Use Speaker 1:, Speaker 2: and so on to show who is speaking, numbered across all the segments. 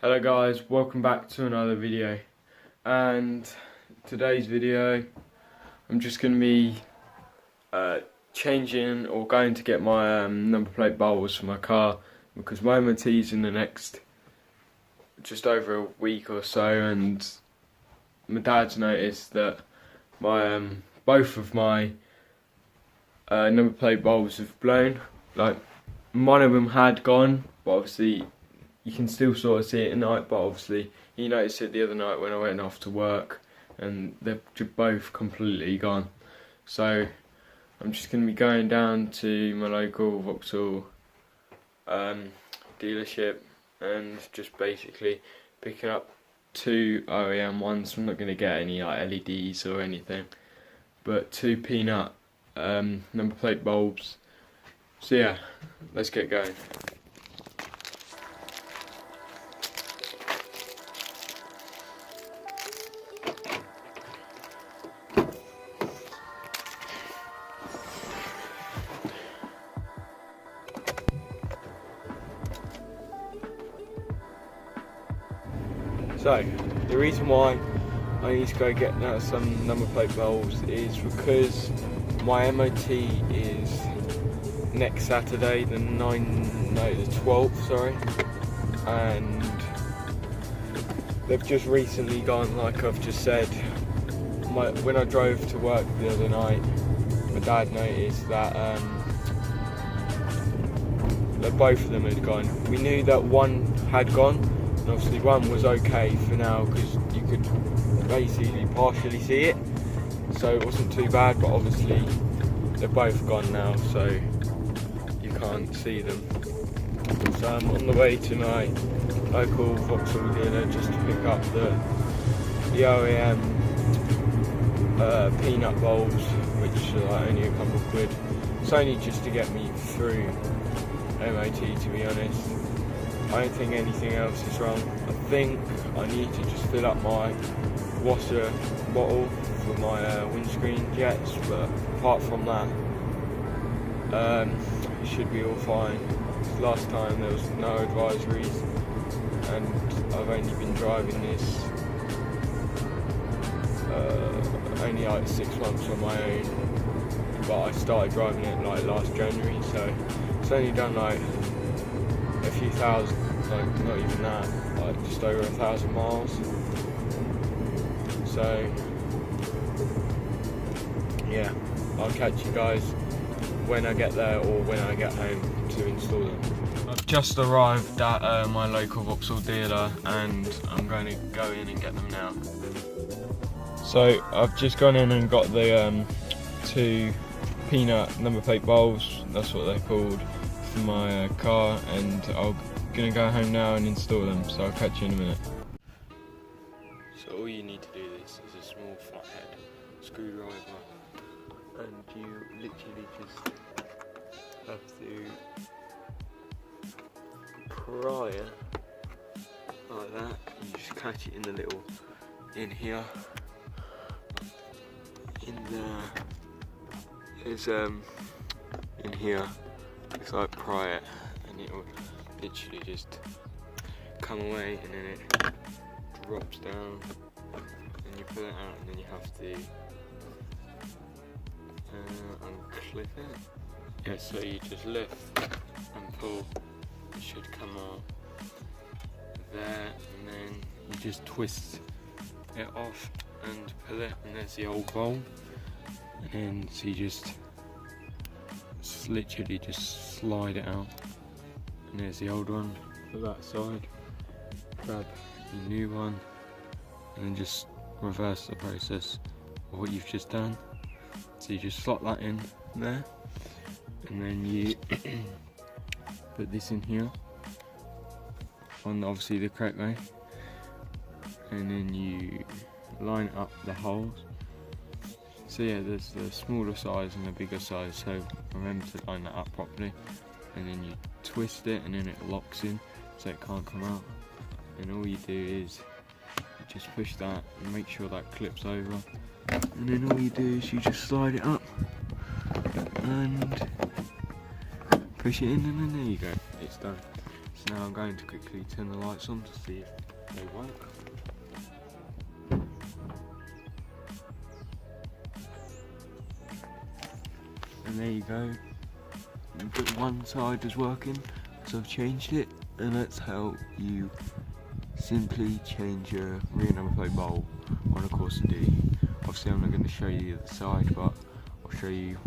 Speaker 1: Hello guys, welcome back to another video. And today's video I'm just going to be changing or going to get my number plate bowls for my car, because my MOT is in the next just over a week or so, and my dad's noticed that my both of my number plate bowls have blown. Like, one of them had gone, but obviously you can still sort of see it at night, but obviously he noticed it the other night when I went off to work, and they're both completely gone. So I'm just going to be going down to my local Vauxhall dealership and just basically picking up two OEM ones. I'm not going to get any like LEDs or anything, but two peanut number plate bulbs. So yeah, let's get going. So, the reason why I need to go get some number plate bulbs is because my MOT is next Saturday, the 12th, sorry, and they've just recently gone, like I've just said. When I drove to work the other night, my dad noticed that both of them had gone. We knew that one had gone, and obviously one was okay for now because you could basically partially see it, so it wasn't too bad, but obviously they're both gone now, so you can't see them. So I'm on the way to my local Vauxhall dealer just to pick up the OEM peanut bowls, which are like only a couple of quid. It's only just to get me through MOT, to be honest. I don't think anything else is wrong. I think I need to just fill up my washer bottle for my windscreen jets, but apart from that, it should be all fine. Last time there was no advisories, and I've only been driving this only like 6 months on my own, but I started driving it like last January, so it's only done like a few thousand, like not even that, like just over 1,000 miles. So yeah, I'll catch you guys when I get there or when I get home to install them. I've just arrived at my local Vauxhall dealer, and I'm going to go in and get them now. So I've just gone in and got the two peanut number plate bulbs, that's what they're called, for my car, and I'm going to go home now and install them, so I'll catch you in a minute. So all you need to do this is a small flathead screwdriver, and you literally just have to pry it like that. You just catch it in the little, in here, in here, it's like pry it, and it will literally just come away, and then it drops down, and you pull it out, and then you have to unclip it. Yeah, so you just lift and pull, it should come out there, and then you just twist it off and pull it, and there's the old bowl, and then so you just literally just slide it out, and there's the old one for that side. Grab the new one, and then just reverse the process of what you've just done. So you just slot that in there, and then you put this in here on obviously the correct way, and then you line up the holes. So yeah, there's the smaller size and the bigger size, so remember to line that up properly, and then you twist it, and then it locks in so it can't come out. And all you do is you just push that and make sure that clips over, and then all you do is you just slide it up and push it in, and then there you go, it's done. So now I'm going to quickly turn the lights on to see if they work. And there you go. But one side is working, so I've changed it, and that's how you simply change your rear number plate bulb on a Corsa D. Obviously I'm not going to show you the side, but I'll show you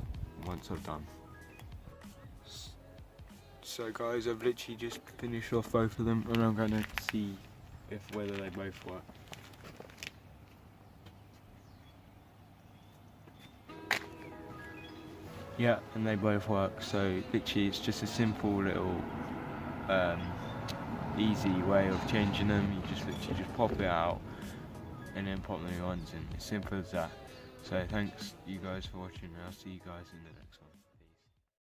Speaker 1: once I've done. So guys, I've literally just finished off both of them, and I'm going to see whether they both work. Yeah, and they both work, so literally it's just a simple little easy way of changing them. You just literally just pop it out and then pop the new ones in. It's simple as that. So thanks you guys for watching, and I'll see you guys in the next one.